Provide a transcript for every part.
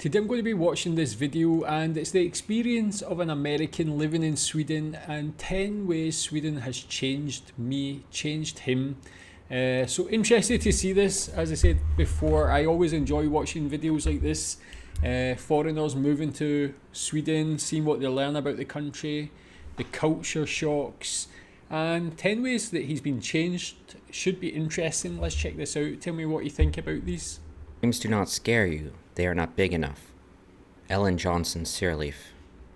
Today I'm going to be watching this video and it's the experience of an American living in Sweden and 10 ways Sweden has changed me, changed him. So interested to see this. As I said before, I always enjoy watching videos like this. Foreigners moving to Sweden, seeing what they learn about the country, the culture shocks, and 10 ways that he's been changed. Should be interesting. Let's check this out. Tell me what you think about these. Dreams do not scare you. They are not big enough. Ellen Johnson Sirleaf.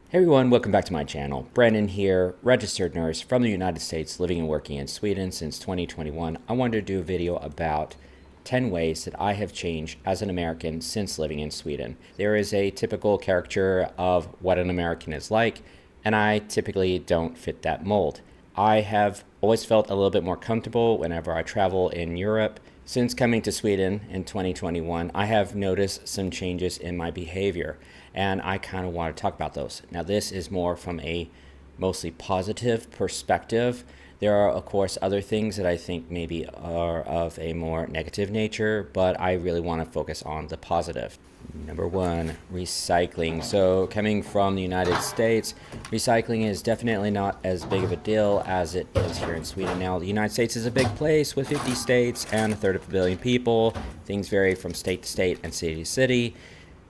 Hey everyone, welcome back to my channel. Brennan here, registered nurse from the United States, living and working in Sweden since 2021. I wanted to do a video about 10 ways that I have changed as an American since living in Sweden. There is a typical caricature of what an American is like, and I typically don't fit that mold. I have always felt a little bit more comfortable whenever I travel in Europe. Since coming to Sweden in 2021, I have noticed some changes in my behavior, and I kind of want to talk about those. Now, this is more from a mostly positive perspective. There are, of course, other things that I think maybe are of a more negative nature, but I really want to focus on the positive. Number one, recycling. So coming from the United States, recycling is definitely not as big of a deal as it is here in Sweden. Now, the United States is a big place with 50 states and a third of a billion people. Things vary from state to state and city to city.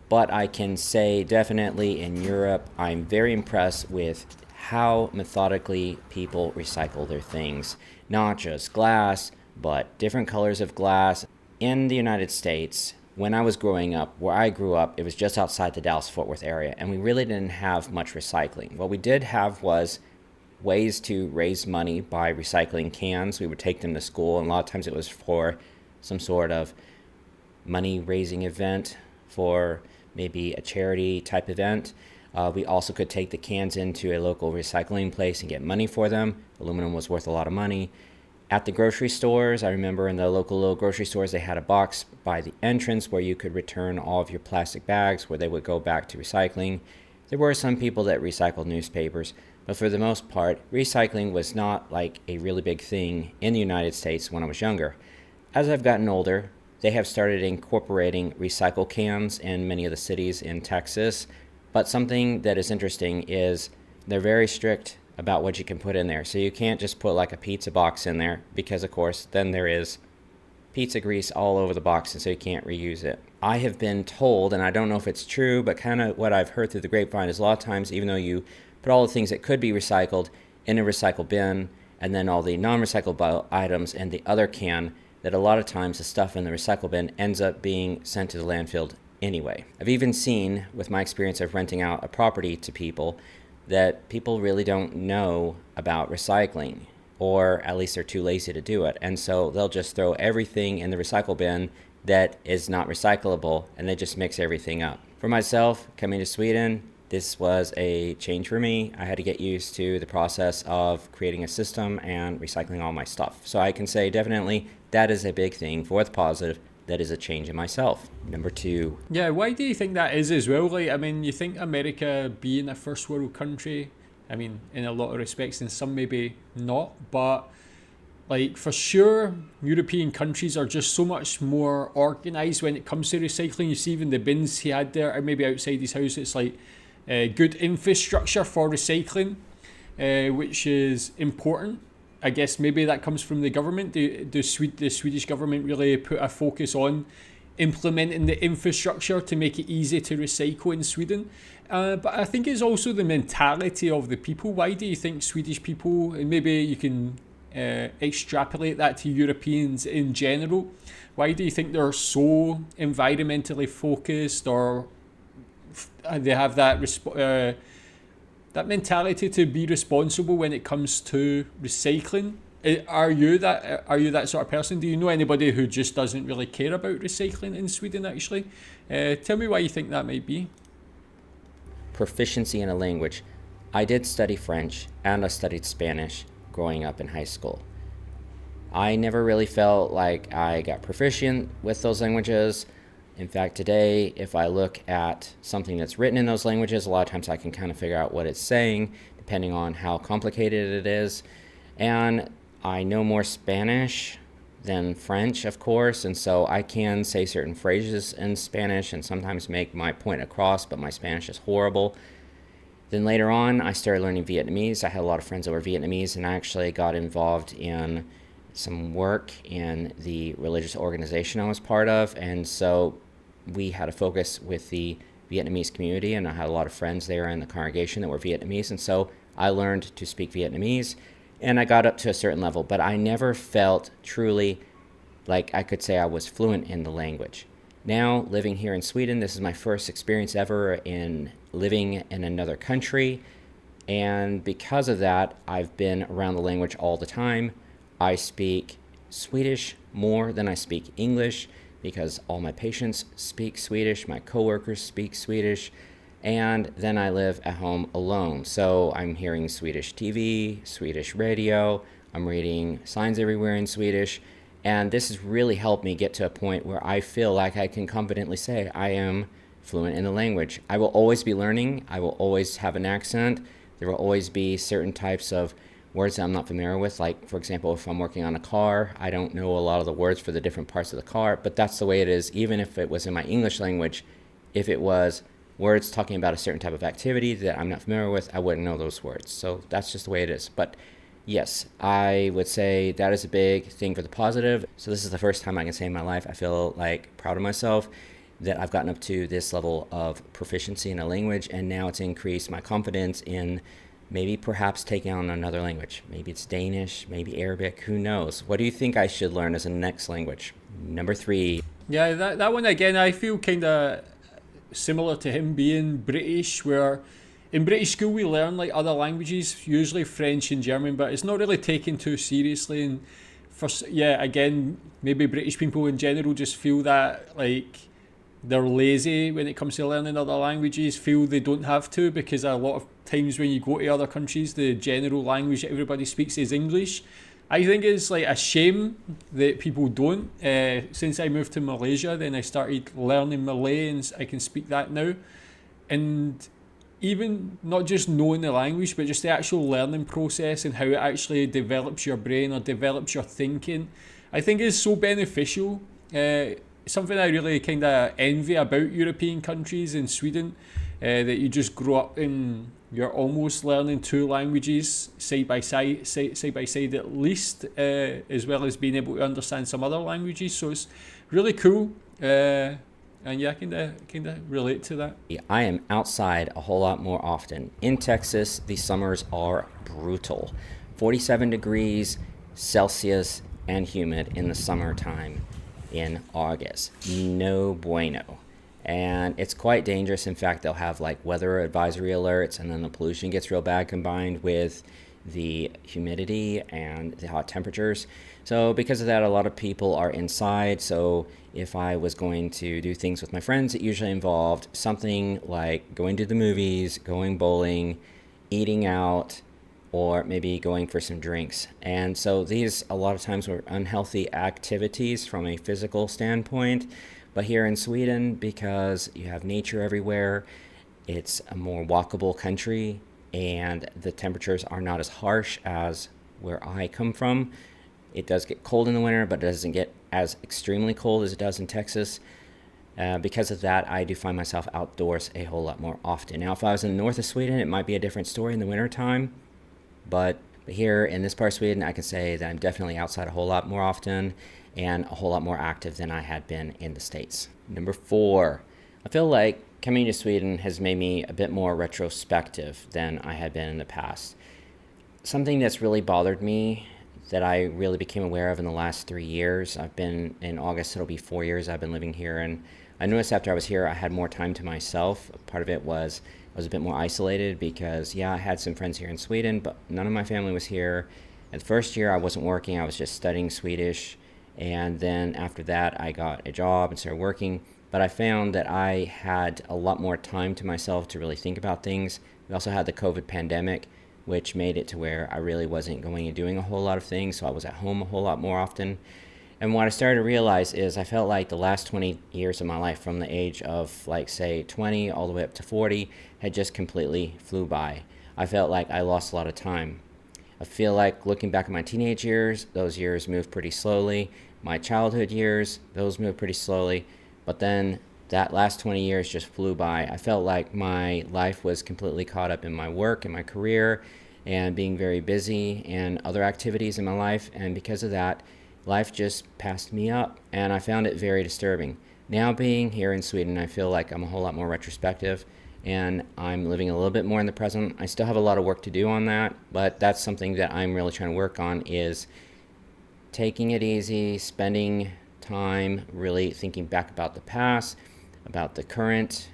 But I can say definitely in Europe, I'm very impressed with how methodically people recycle their things. Not just glass, but different colors of glass. In the United States, when I was growing up, where I grew up, it was just outside the Dallas-Fort Worth area, and we really didn't have much recycling. What we did have was ways to raise money by recycling cans. We would take them to school, and a lot of times it was for some sort of money-raising event, for maybe a charity type event. We also could take the cans into a local recycling place and get money for them. Aluminum was worth a lot of money. At the grocery stores, I remember in the local little grocery stores, they had a box by the entrance where you could return all of your plastic bags, where they would go back to recycling. There were some people that recycled newspapers, but for the most part, recycling was not like a really big thing in the United States when I was younger. As I've gotten older, they have started incorporating recycle cans in many of the cities in Texas, but something that is interesting is they're very strict about what you can put in there. So you can't just put like a pizza box in there because, of course, then there is pizza grease all over the box, and so you can't reuse it. I have been told, and I don't know if it's true, but kind of what I've heard through the grapevine is a lot of times, even though you put all the things that could be recycled in a recycle bin and then all the non-recyclable items in the other can, that a lot of times the stuff in the recycle bin ends up being sent to the landfill anyway. I've even seen, with my experience of renting out a property to people, that people really don't know about recycling, or at least they're too lazy to do it. And so they'll just throw everything in the recycle bin that is not recyclable, and they just mix everything up. For myself, coming to Sweden, this was a change for me. I had to get used to the process of creating a system and recycling all my stuff. So I can say definitely that is a big thing for the positive. That is a change in myself. Number two. Yeah, why do you think that is as well? Like, I mean, you think America being a first world country, I mean, in a lot of respects, and some maybe not, but like for sure, European countries are just so much more organized when it comes to recycling. You see even the bins he had there, or maybe outside his house, it's like good infrastructure for recycling, which is important. I guess maybe that comes from the government. The Swedish government really put a focus on implementing the infrastructure to make it easy to recycle in Sweden. But I think it's also the mentality of the people. Why do you think Swedish people, and maybe you can extrapolate that to Europeans in general, why do you think they're so environmentally focused, or they have that that mentality to be responsible when it comes to recycling? Are you that sort of person? Do you know anybody who just doesn't really care about recycling in Sweden, actually? Tell me why you think that might be. Proficiency in a language. I did study French and I studied Spanish growing up in high school. I never really felt like I got proficient with those languages. In fact, today, if I look at something that's written in those languages, a lot of times I can kind of figure out what it's saying, depending on how complicated it is. And I know more Spanish than French, of course, and so I can say certain phrases in Spanish and sometimes make my point across, but my Spanish is horrible. Then later on, I started learning Vietnamese. I had a lot of friends that were Vietnamese, and I actually got involved in some work in the religious organization I was part of, and so we had a focus with the Vietnamese community, and I had a lot of friends there in the congregation that were Vietnamese, and so I learned to speak Vietnamese, and I got up to a certain level, but I never felt truly like I could say I was fluent in the language. Now, living here in Sweden, this is my first experience ever in living in another country, and because of that, I've been around the language all the time. I speak Swedish more than I speak English because all my patients speak Swedish, my coworkers speak Swedish, and then I live at home alone. So I'm hearing Swedish TV, Swedish radio, I'm reading signs everywhere in Swedish, and this has really helped me get to a point where I feel like I can confidently say I am fluent in the language. I will always be learning, I will always have an accent, there will always be certain types of words that I'm not familiar with. Like, for example, if I'm working on a car, I don't know a lot of the words for the different parts of the car, but that's the way it is. Even if it was in my English language, if it was words talking about a certain type of activity that I'm not familiar with, I wouldn't know those words. So that's just the way it is. But yes, I would say that is a big thing for the positive. So this is the first time I can say in my life I feel like proud of myself that I've gotten up to this level of proficiency in a language, and now it's increased my confidence in maybe perhaps taking on another language. Maybe it's Danish, maybe Arabic, who knows? What do you think I should learn as a next language? Number 3. Yeah, that one again, I feel kind of similar to him being British, where in British school we learn like other languages, usually French and German, but it's not really taken too seriously. And yeah, again, maybe British people in general just feel that like they're lazy when it comes to learning other languages, feel they don't have to, because a lot of times when you go to other countries, the general language that everybody speaks is English. I think it's like a shame that people don't. Since I moved to Malaysia, then I started learning Malay, and I can speak that now. And even not just knowing the language, but just the actual learning process and how it actually develops your brain or develops your thinking, I think is so beneficial. Something I really kind of envy about European countries in Sweden, that you just grow up and you're almost learning 2 languages side by side at least, as well as being able to understand some other languages. So it's really cool, and yeah, I kind of relate to that. I am outside a whole lot more often. In Texas, the summers are brutal. 47 degrees Celsius and humid in the summertime in August. No bueno. And it's quite dangerous. In fact, they'll have like weather advisory alerts, and then the pollution gets real bad combined with the humidity and the hot temperatures. So because of that, a lot of people are inside. So if I was going to do things with my friends, it usually involved something like going to the movies, going bowling, eating out, or maybe going for some drinks. And so these a lot of times were unhealthy activities from a physical standpoint. But here in Sweden, because you have nature everywhere, it's a more walkable country, and the temperatures are not as harsh as where I come from. It does get cold in the winter, but it doesn't get as extremely cold as it does in Texas. Because of that, I do find myself outdoors a whole lot more often. Now, if I was in the north of Sweden, it might be a different story in the wintertime. But here in this part of Sweden, I can say that I'm definitely outside a whole lot more often and a whole lot more active than I had been in the States. Number 4, I feel like coming to Sweden has made me a bit more retrospective than I had been in the past. Something that's really bothered me that I really became aware of in the last 3 years. I've been, in August, it'll be 4 years I've been living here, and I noticed after I was here, I had more time to myself. Part of it was I was a bit more isolated because, yeah, I had some friends here in Sweden, but none of my family was here. And the first year I wasn't working, I was just studying Swedish. And then after that, I got a job and started working. But I found that I had a lot more time to myself to really think about things. We also had the COVID pandemic, which made it to where I really wasn't going and doing a whole lot of things. So I was at home a whole lot more often. And what I started to realize is I felt like the last 20 years of my life, from the age of like say 20 all the way up to 40, had just completely flew by. I felt like I lost a lot of time. I feel like looking back at my teenage years, those years moved pretty slowly. My childhood years, those moved pretty slowly, but then that last 20 years just flew by. I felt like my life was completely caught up in my work and my career and being very busy and other activities in my life. And because of that, life just passed me up, and I found it very disturbing. Now, being here in Sweden, I feel like I'm a whole lot more retrospective, and I'm living a little bit more in the present. I still have a lot of work to do on that, but that's something that I'm really trying to work on, is taking it easy, spending time really thinking back about the past, about the current,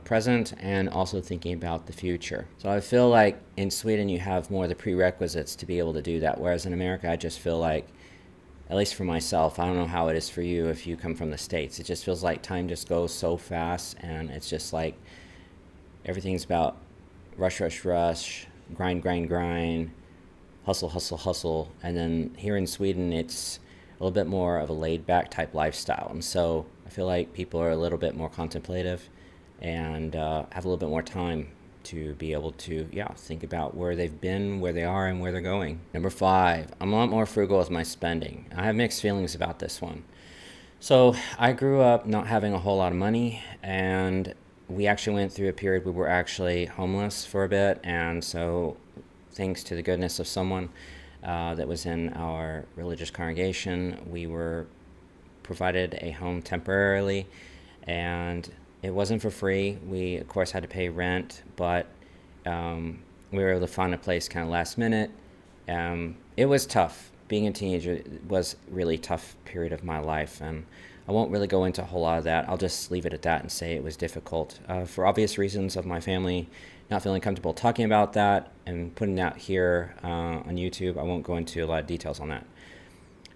present, and also thinking about the future. So I feel like in Sweden you have more of the prerequisites to be able to do that, whereas in America I just feel like, at least for myself, I don't know how it is for you if you come from the States, it just feels like time just goes so fast, and it's just like everything's about rush, rush, rush, grind, grind, grind, hustle, hustle, hustle. And then here in Sweden, it's a little bit more of a laid-back type lifestyle. And so I feel like people are a little bit more contemplative and have a little bit more time to be able to, think about where they've been, where they are, and where they're going. Number 5, I'm a lot more frugal with my spending. I have mixed feelings about this one. So I grew up not having a whole lot of money, and we actually went through a period where we were actually homeless for a bit. And so thanks to the goodness of someone that was in our religious congregation, we were provided a home temporarily, and it wasn't for free. We, of course, had to pay rent, but we were able to find a place kind of last minute. It was tough. Being a teenager was a really tough period of my life, and I won't really go into a whole lot of that. I'll just leave it at that and say it was difficult. For obvious reasons of my family not feeling comfortable talking about that and putting that here on YouTube, I won't go into a lot of details on that.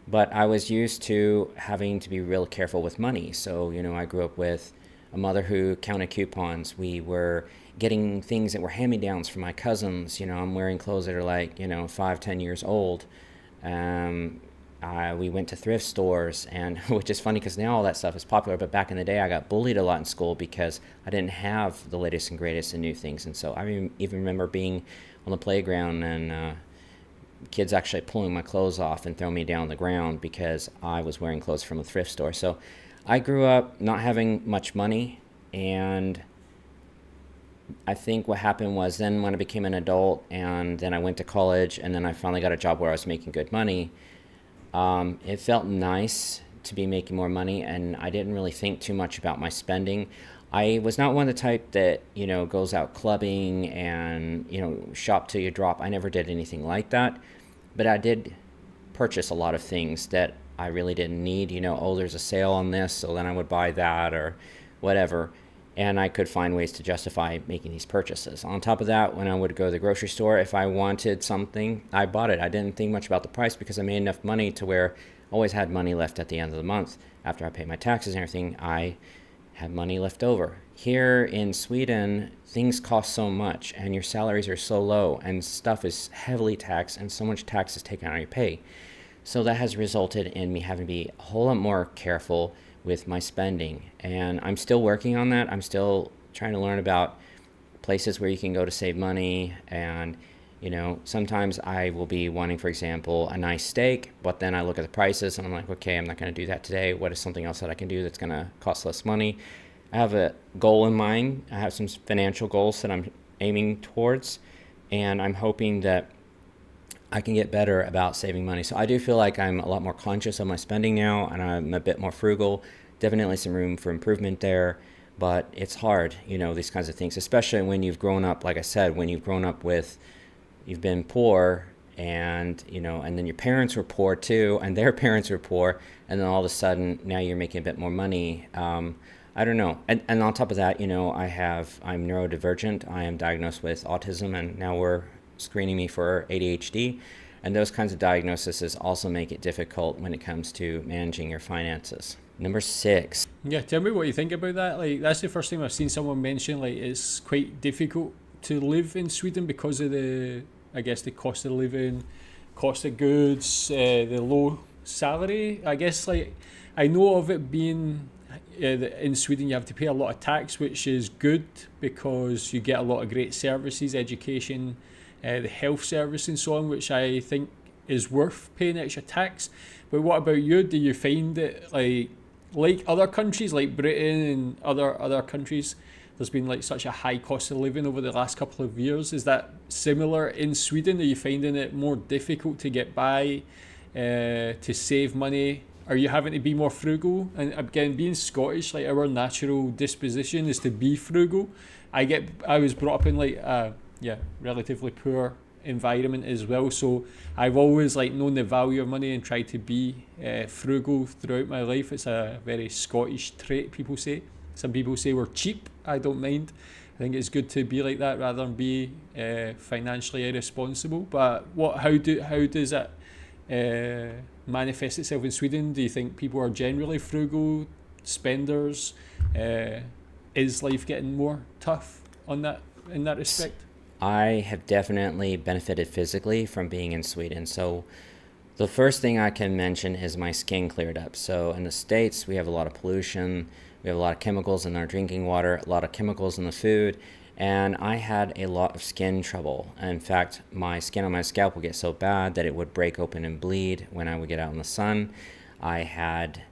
But I was used to having to be real careful with money. So, I grew up with a mother who counted coupons. We were getting things that were hand-me-downs from my cousins. I'm wearing clothes that are like, 5-10 years old. We went to thrift stores, and which is funny because now all that stuff is popular, but back in the day I got bullied a lot in school because I didn't have the latest and greatest and new things. And so I even remember being on the playground and kids actually pulling my clothes off and throwing me down on the ground because I was wearing clothes from a thrift store. So I grew up not having much money, and I think what happened was then when I became an adult and then I went to college and then I finally got a job where I was making good money, it felt nice to be making more money, and I didn't really think too much about my spending. I was not one of the type that, goes out clubbing and, shop till you drop. I never did anything like that, but I did purchase a lot of things that I really didn't need. There's a sale on this, so then I would buy that or whatever. And I could find ways to justify making these purchases. On top of that, when I would go to the grocery store, if I wanted something, I bought it. I didn't think much about the price because I made enough money to where I always had money left at the end of the month. After I paid my taxes and everything, I had money left over. Here in Sweden, things cost so much and your salaries are so low and stuff is heavily taxed and so much tax is taken out of your pay. So that has resulted in me having to be a whole lot more careful with my spending, and I'm still working on that. I'm still trying to learn about places where you can go to save money, and sometimes I will be wanting, for example, a nice steak, but then I look at the prices and I'm like, okay, I'm not going to do that today. What is something else that I can do that's going to cost less money? I have a goal in mind. I have some financial goals that I'm aiming towards, and I'm hoping that I can get better about saving money. So I do feel like I'm a lot more conscious of my spending now, and I'm a bit more frugal. Definitely some room for improvement there, but it's hard, these kinds of things, especially when you've grown up, like I said, when you've grown up you've been poor, and, and then your parents were poor too, and their parents were poor, and then all of a sudden now you're making a bit more money. I don't know. And on top of that, I'm neurodivergent. I am diagnosed with autism, and now we're screening me for ADHD, and those kinds of diagnoses also make it difficult when it comes to managing your finances. Number 6. Yeah, tell me what you think about that. Like, that's the first time I've seen someone mention like it's quite difficult to live in Sweden because of the cost of living, cost of goods, the low salary. I guess like I know of it being in Sweden you have to pay a lot of tax, which is good because you get a lot of great services, education, the health service and so on, which I think is worth paying extra tax. But what about you? Do you find it like other countries like Britain and other countries, there's been like such a high cost of living over the last couple of years? Is that similar in Sweden? Are you finding it more difficult to get by, to save money? Are you having to be more frugal? And again, being Scottish, like our natural disposition is to be frugal. I was brought up in like relatively poor environment as well, so I've always like known the value of money and tried to be frugal throughout my life. It's a very Scottish trait, people say. Some people say we're cheap. I don't mind. I think it's good to be like that rather than be financially irresponsible. But how does it manifest itself in Sweden? Do you think people are generally frugal spenders? Is life getting more tough on that in that respect? I have definitely benefited physically from being in Sweden. So the first thing I can mention is my skin cleared up. So in the States, we have a lot of pollution. We have a lot of chemicals in our drinking water, a lot of chemicals in the food. And I had a lot of skin trouble. In fact, my skin on my scalp would get so bad that it would break open and bleed when I would get out in the sun. I had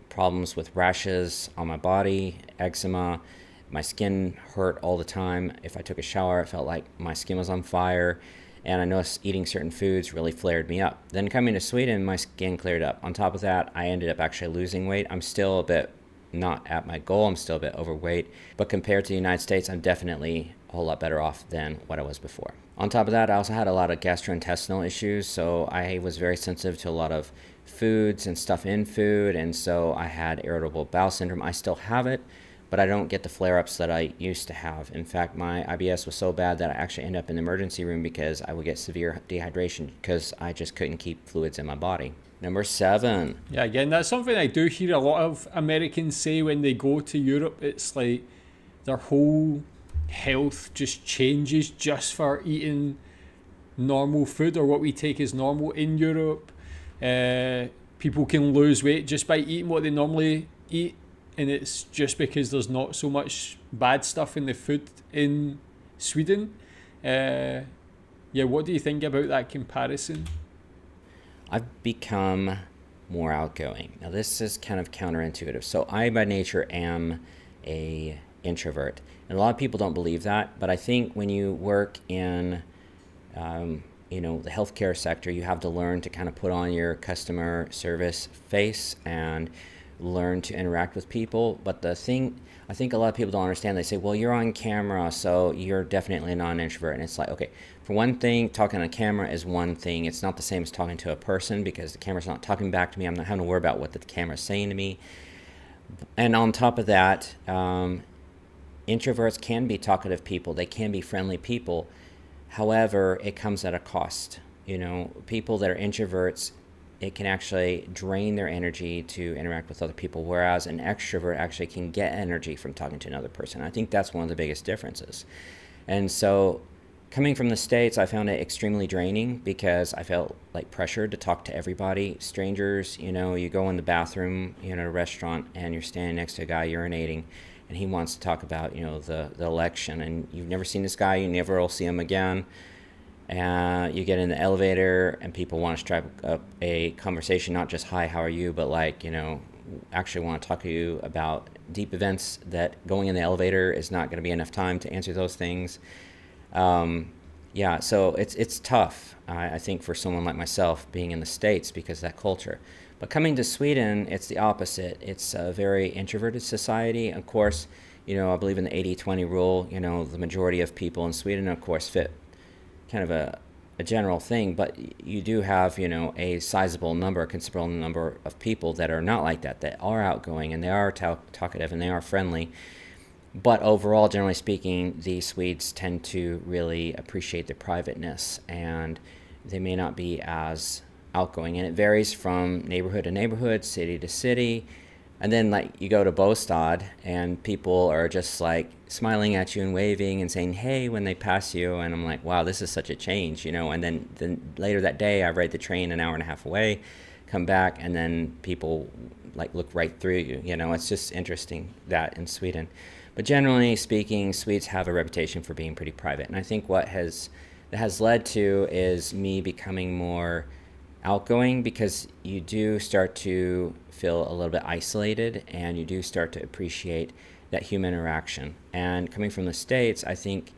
problems with rashes on my body, eczema. My skin hurt all the time. If I took a shower, it felt like my skin was on fire. And I noticed eating certain foods really flared me up. Then coming to Sweden, my skin cleared up. On top of that, I ended up actually losing weight. I'm still a bit not at my goal. I'm still a bit overweight. But compared to the United States, I'm definitely a whole lot better off than what I was before. On top of that, I also had a lot of gastrointestinal issues. So I was very sensitive to a lot of foods and stuff in food. And so I had irritable bowel syndrome. I still have it, but I don't get the flare-ups that I used to have. In fact, my IBS was so bad that I actually ended up in the emergency room because I would get severe dehydration because I just couldn't keep fluids in my body. Number 7. Yeah, again, that's something I do hear a lot of Americans say when they go to Europe. It's like their whole health just changes just for eating normal food, or what we take as normal in Europe. People can lose weight just by eating what they normally eat, and it's just because there's not so much bad stuff in the food in Sweden. What do you think about that comparison? I've become more outgoing. Now this is kind of counterintuitive. So I by nature am a introvert. And a lot of people don't believe that, but I think when you work in the healthcare sector, you have to learn to kind of put on your customer service face and learn to interact with people. But the thing I think a lot of people don't understand, they say, well, you're on camera, so you're definitely not an introvert. And it's like, okay, for one thing, talking on a camera is one thing. It's not the same as talking to a person because the camera's not talking back to me. I'm not having to worry about what the camera's saying to me. And on top of that, introverts can be talkative people. They can be friendly people. However, it comes at a cost. People that are introverts, it can actually drain their energy to interact with other people, whereas an extrovert actually can get energy from talking to another person. I think that's one of the biggest differences. And so coming from the States, I found it extremely draining because I felt like pressured to talk to everybody, strangers. You go in the bathroom, at a restaurant, and you're standing next to a guy urinating, and he wants to talk about, the election, and you've never seen this guy, you never will see him again. And you get in the elevator and people want to strike up a conversation, not just, hi, how are you, but actually want to talk to you about deep events that going in the elevator is not going to be enough time to answer those things. So it's tough, I think, for someone like myself being in the States because of that culture. But coming to Sweden, it's the opposite. It's a very introverted society. Of course, I believe in the 80-20 rule. The majority of people in Sweden, of course, fit kind of a general thing, but you do have, a considerable number of people that are not like that are outgoing and they are talkative and they are friendly. But overall, generally speaking, the Swedes tend to really appreciate their privateness and they may not be as outgoing. And it varies from neighborhood to neighborhood, city to city. And then you go to Bostad and people are just smiling at you and waving and saying, hey, when they pass you. And I'm like, wow, this is such a change, And then later that day, I ride the train an hour and a half away, come back, and then people look right through you. It's just interesting that in Sweden. But generally speaking, Swedes have a reputation for being pretty private. And I think what that has led to is me becoming more outgoing because you do start to feel a little bit isolated and you do start to appreciate that human interaction. And coming from the States, I think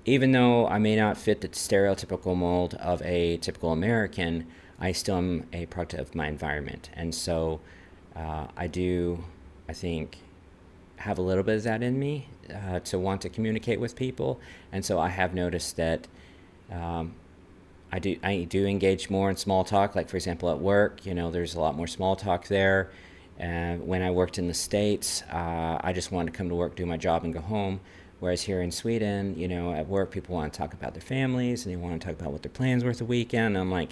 even though I may not fit the stereotypical mold of a typical American, I still am a product of my environment. And so I do, I think, have a little bit of that in me to want to communicate with people. And so I have noticed that I do engage more in small talk. Like, for example, at work, there's a lot more small talk there. And when I worked in the States, I just wanted to come to work, do my job, and go home. Whereas here in Sweden, at work, people want to talk about their families and they want to talk about what their plans were for the weekend. And I'm like,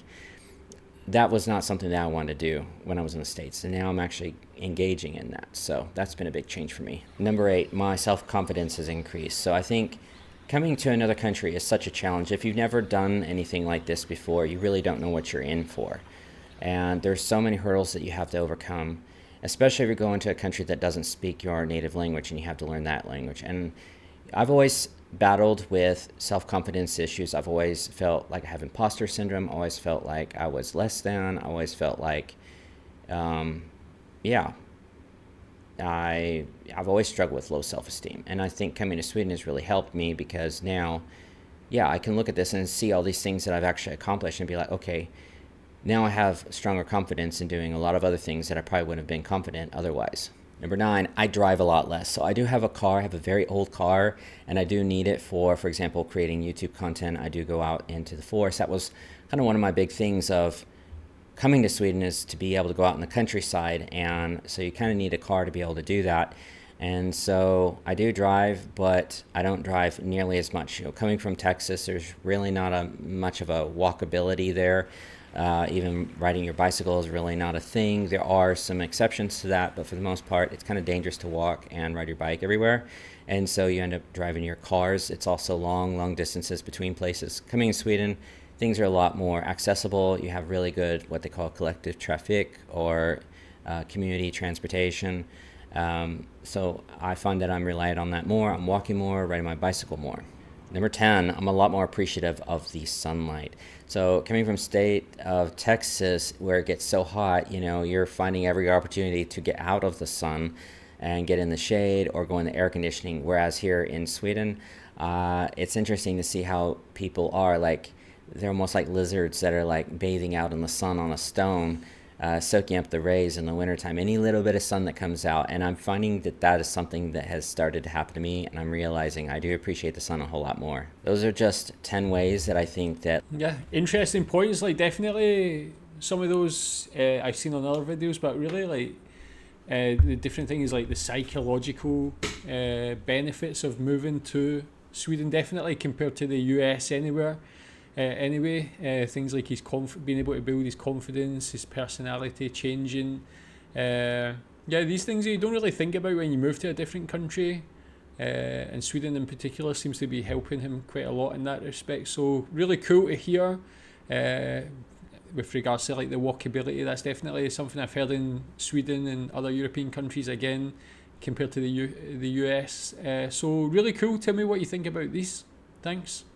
that was not something that I wanted to do when I was in the States. And now I'm actually engaging in that. So that's been a big change for me. Number 8, my self-confidence has increased. So I think coming to another country is such a challenge. If you've never done anything like this before, you really don't know what you're in for. And there's so many hurdles that you have to overcome, especially if you're going to a country that doesn't speak your native language and you have to learn that language. And I've always battled with self-confidence issues. I've always felt like I have imposter syndrome. I always felt like I was less than. I always felt like, I've always struggled with low self-esteem. And I think coming to Sweden has really helped me because now, I can look at this and see all these things that I've actually accomplished and be like, okay, now I have stronger confidence in doing a lot of other things that I probably wouldn't have been confident otherwise. Number 9, I drive a lot less. So I do have a car. I have a very old car, and I do need it for example, creating YouTube content. I do go out into the forest. That was kind of one of my big things of coming to Sweden, is to be able to go out in the countryside. And so you kind of need a car to be able to do that. And so I do drive, but I don't drive nearly as much. Coming from Texas, there's really not much of a walkability there. Even riding your bicycle is really not a thing. There are some exceptions to that, but for the most part, it's kind of dangerous to walk and ride your bike everywhere. And so you end up driving your cars. It's also long distances between places. Coming in Sweden, things are a lot more accessible. You have really good, what they call collective traffic or community transportation. So I find that I'm reliant on that more. I'm walking more, riding my bicycle more. Number 10, I'm a lot more appreciative of the sunlight. So coming from state of Texas where it gets so hot, you're finding every opportunity to get out of the sun and get in the shade or go in the air conditioning. Whereas here in Sweden, it's interesting to see how people are like, they're almost like lizards that are like bathing out in the sun on a stone, soaking up the rays in the wintertime, any little bit of sun that comes out. And I'm finding that is something that has started to happen to me, and I'm realizing I do appreciate the sun a whole lot more. Those are just 10 ways that I think that... Yeah, interesting points. Like, definitely some of those I've seen on other videos, but really, like, the different things like the psychological benefits of moving to Sweden, definitely compared to the US anywhere. Things like his being able to build his confidence, his personality changing. These things you don't really think about when you move to a different country. And Sweden in particular seems to be helping him quite a lot in that respect. So really cool to hear. With regards to like the walkability, that's definitely something I've heard in Sweden and other European countries again, compared to the US. So really cool. Tell me what you think about these. Thanks.